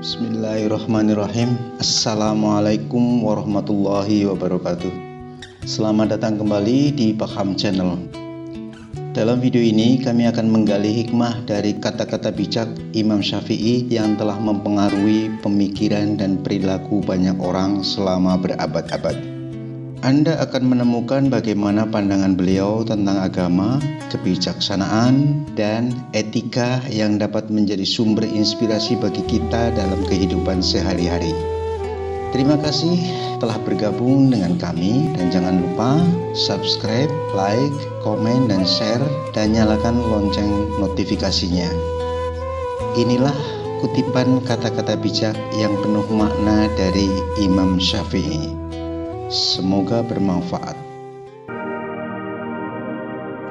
Bismillahirrahmanirrahim. Assalamualaikum warahmatullahi wabarakatuh. Selamat datang kembali di Paham Channel. Dalam video ini kami akan menggali hikmah dari kata-kata bijak Imam Syafi'i yang telah mempengaruhi pemikiran dan perilaku banyak orang selama berabad-abad. Anda akan menemukan bagaimana pandangan beliau tentang agama, kebijaksanaan, dan etika yang dapat menjadi sumber inspirasi bagi kita dalam kehidupan sehari-hari. Terima kasih telah bergabung dengan kami, dan jangan lupa subscribe, like, komen, dan share, dan nyalakan lonceng notifikasinya. Inilah kutipan kata-kata bijak yang penuh makna dari Imam Syafi'i. Semoga bermanfaat.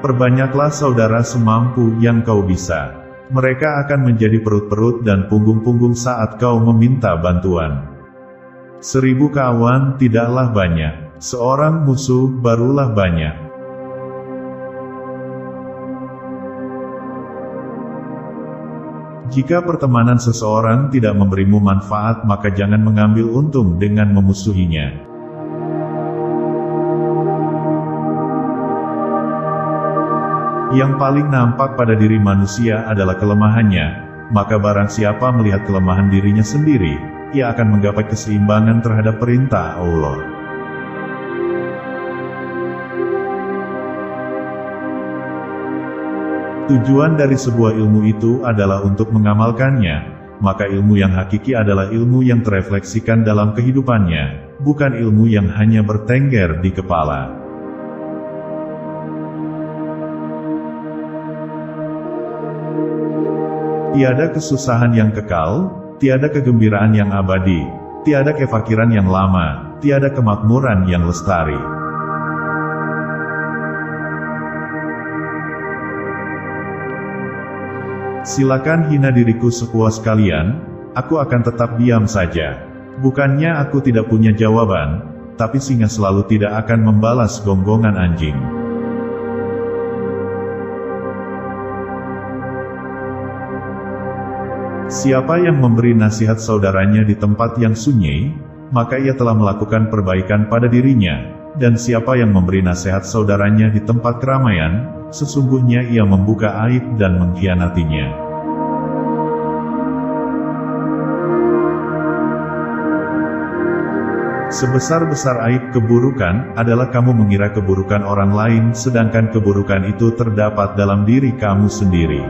Perbanyaklah saudara semampu yang kau bisa. Mereka akan menjadi perut-perut dan punggung-punggung saat kau meminta bantuan. 1000 kawan tidaklah banyak, seorang musuh barulah banyak. Jika pertemanan seseorang tidak memberimu manfaat, maka jangan mengambil untung dengan memusuhinya. Yang paling nampak pada diri manusia adalah kelemahannya, maka barang siapa melihat kelemahan dirinya sendiri, ia akan menggapai keseimbangan terhadap perintah Allah. Tujuan dari sebuah ilmu itu adalah untuk mengamalkannya, maka ilmu yang hakiki adalah ilmu yang terefleksikan dalam kehidupannya, bukan ilmu yang hanya bertengger di kepala. Tiada kesusahan yang kekal, tiada kegembiraan yang abadi, tiada kefakiran yang lama, tiada kemakmuran yang lestari. Silakan hina diriku sepuas kalian, aku akan tetap diam saja. Bukannya aku tidak punya jawaban, tapi singa selalu tidak akan membalas gonggongan anjing. Siapa yang memberi nasihat saudaranya di tempat yang sunyi, maka ia telah melakukan perbaikan pada dirinya, dan siapa yang memberi nasihat saudaranya di tempat keramaian, sesungguhnya ia membuka aib dan mengkhianatinya. Sebesar-besar aib keburukan, adalah kamu mengira keburukan orang lain sedangkan keburukan itu terdapat dalam diri kamu sendiri.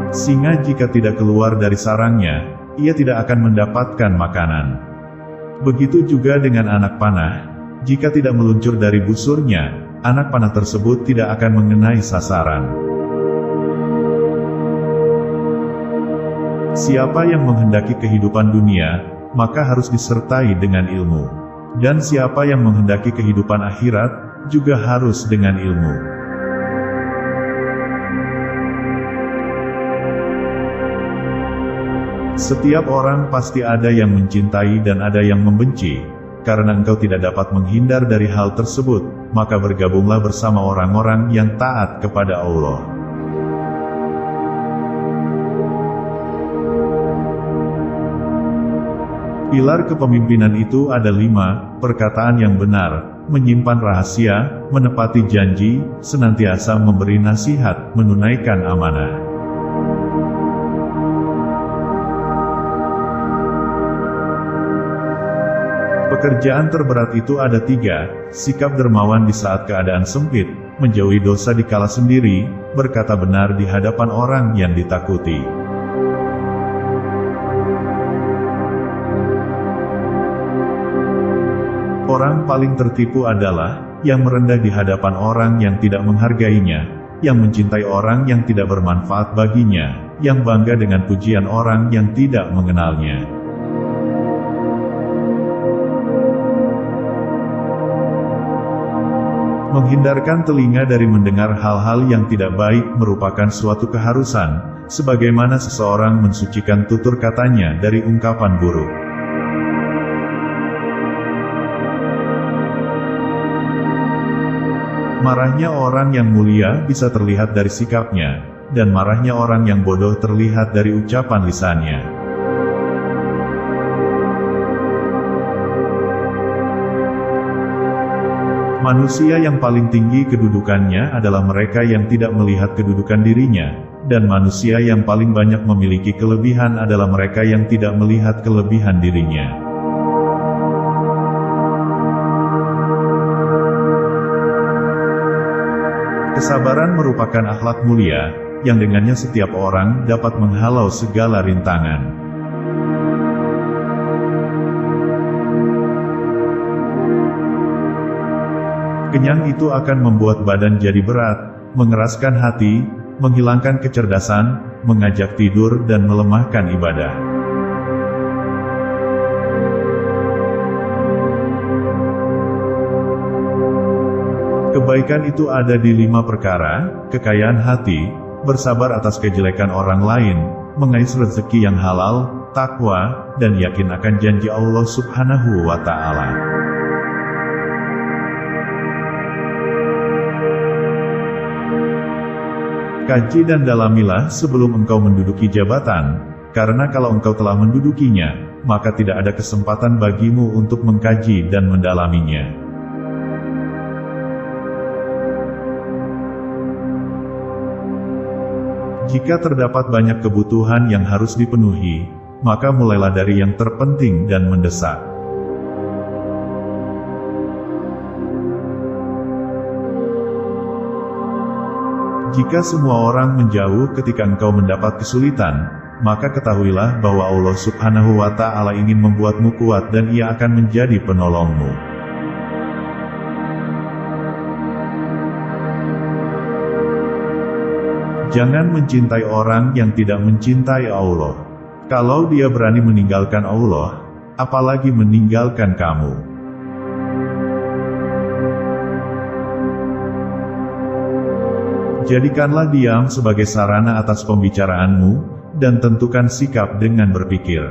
Singa jika tidak keluar dari sarangnya, ia tidak akan mendapatkan makanan. Begitu juga dengan anak panah, jika tidak meluncur dari busurnya, anak panah tersebut tidak akan mengenai sasaran. Siapa yang menghendaki kehidupan dunia, maka harus disertai dengan ilmu. Dan siapa yang menghendaki kehidupan akhirat, juga harus dengan ilmu. Setiap orang pasti ada yang mencintai dan ada yang membenci. Karena engkau tidak dapat menghindar dari hal tersebut, maka bergabunglah bersama orang-orang yang taat kepada Allah. Pilar kepemimpinan itu ada 5, perkataan yang benar, menyimpan rahasia, menepati janji, senantiasa memberi nasihat, menunaikan amanah. Pekerjaan terberat itu ada 3, sikap dermawan di saat keadaan sempit, menjauhi dosa dikala sendiri, berkata benar di hadapan orang yang ditakuti. Orang paling tertipu adalah yang merendah di hadapan orang yang tidak menghargainya, yang mencintai orang yang tidak bermanfaat baginya, yang bangga dengan pujian orang yang tidak mengenalnya. Menghindarkan telinga dari mendengar hal-hal yang tidak baik merupakan suatu keharusan, sebagaimana seseorang mensucikan tutur katanya dari ungkapan buruk. Marahnya orang yang mulia bisa terlihat dari sikapnya, dan marahnya orang yang bodoh terlihat dari ucapan lisannya. Manusia yang paling tinggi kedudukannya adalah mereka yang tidak melihat kedudukan dirinya, dan manusia yang paling banyak memiliki kelebihan adalah mereka yang tidak melihat kelebihan dirinya. Kesabaran merupakan akhlak mulia, yang dengannya setiap orang dapat menghalau segala rintangan. Kenyang itu akan membuat badan jadi berat, mengeraskan hati, menghilangkan kecerdasan, mengajak tidur dan melemahkan ibadah. Kebaikan itu ada di 5 perkara: kekayaan hati, bersabar atas kejelekan orang lain, mengais rezeki yang halal, takwa, dan yakin akan janji Allah Subhanahu wa Ta'ala. Kaji dan dalamilah sebelum engkau menduduki jabatan, karena kalau engkau telah mendudukinya, maka tidak ada kesempatan bagimu untuk mengkaji dan mendalaminya. Jika terdapat banyak kebutuhan yang harus dipenuhi, maka mulailah dari yang terpenting dan mendesak. Jika semua orang menjauh ketika engkau mendapat kesulitan, maka ketahuilah bahwa Allah Subhanahu wa Ta'ala ingin membuatmu kuat dan Ia akan menjadi penolongmu. Jangan mencintai orang yang tidak mencintai Allah. Kalau dia berani meninggalkan Allah, apalagi meninggalkan kamu. Jadikanlah diam sebagai sarana atas pembicaraanmu, dan tentukan sikap dengan berpikir.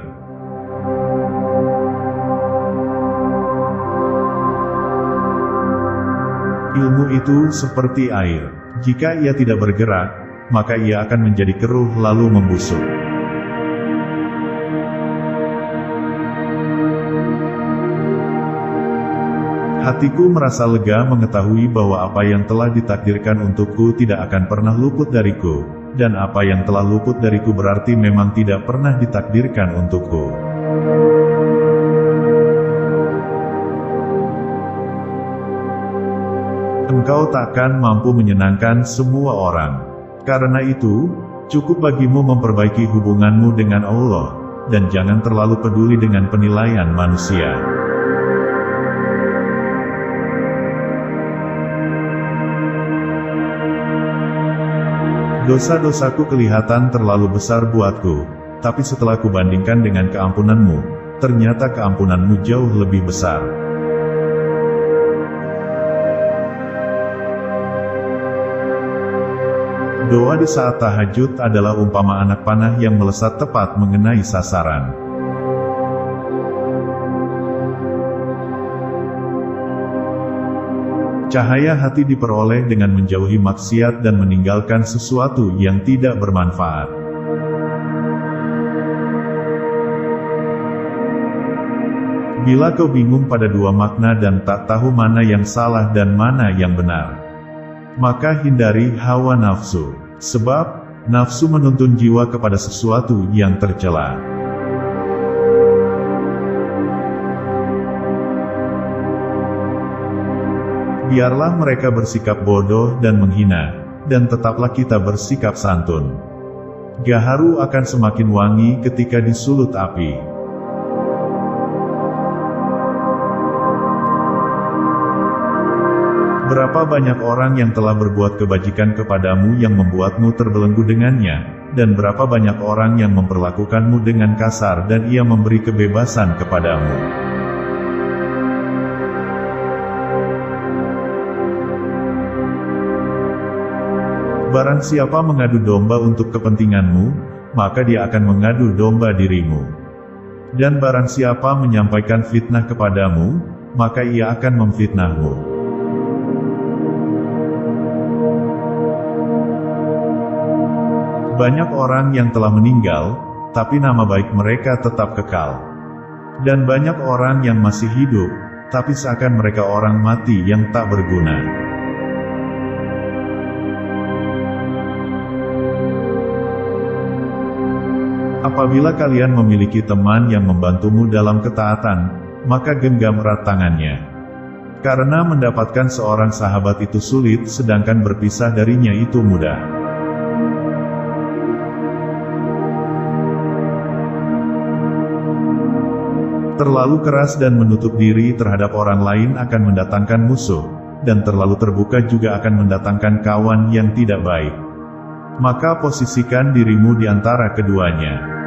Ilmu itu seperti air. Jika ia tidak bergerak, maka ia akan menjadi keruh lalu membusuk. Hatiku merasa lega mengetahui bahwa apa yang telah ditakdirkan untukku tidak akan pernah luput dariku, dan apa yang telah luput dariku berarti memang tidak pernah ditakdirkan untukku. Engkau takkan mampu menyenangkan semua orang. Karena itu, cukup bagimu memperbaiki hubunganmu dengan Allah, dan jangan terlalu peduli dengan penilaian manusia. Dosa-dosaku kelihatan terlalu besar buatku, tapi setelah kubandingkan dengan keampunanmu, ternyata keampunanmu jauh lebih besar. Doa di saat tahajud adalah umpama anak panah yang melesat tepat mengenai sasaran. Cahaya hati diperoleh dengan menjauhi maksiat dan meninggalkan sesuatu yang tidak bermanfaat. Bila kau bingung pada dua makna dan tak tahu mana yang salah dan mana yang benar, maka hindari hawa nafsu, sebab nafsu menuntun jiwa kepada sesuatu yang tercela. Biarlah mereka bersikap bodoh dan menghina, dan tetaplah kita bersikap santun. Gaharu akan semakin wangi ketika disulut api. Berapa banyak orang yang telah berbuat kebajikan kepadamu yang membuatmu terbelenggu dengannya, dan berapa banyak orang yang memperlakukanmu dengan kasar dan ia memberi kebebasan kepadamu. Barang siapa mengadu domba untuk kepentinganmu, maka dia akan mengadu domba dirimu. Dan barang siapa menyampaikan fitnah kepadamu, maka ia akan memfitnahmu. Banyak orang yang telah meninggal, tapi nama baik mereka tetap kekal. Dan banyak orang yang masih hidup, tapi seakan mereka orang mati yang tak berguna. Apabila kalian memiliki teman yang membantumu dalam ketaatan, maka genggam erat tangannya. Karena mendapatkan seorang sahabat itu sulit, sedangkan berpisah darinya itu mudah. Terlalu keras dan menutup diri terhadap orang lain akan mendatangkan musuh, dan terlalu terbuka juga akan mendatangkan kawan yang tidak baik. Maka posisikan dirimu di antara keduanya.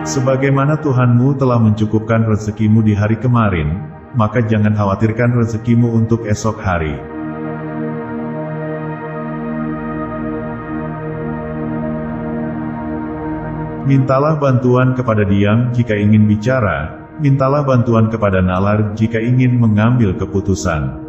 Sebagaimana Tuhanmu telah mencukupkan rezekimu di hari kemarin, maka jangan khawatirkan rezekimu untuk esok hari. Mintalah bantuan kepada diam jika ingin bicara, mintalah bantuan kepada nalar jika ingin mengambil keputusan.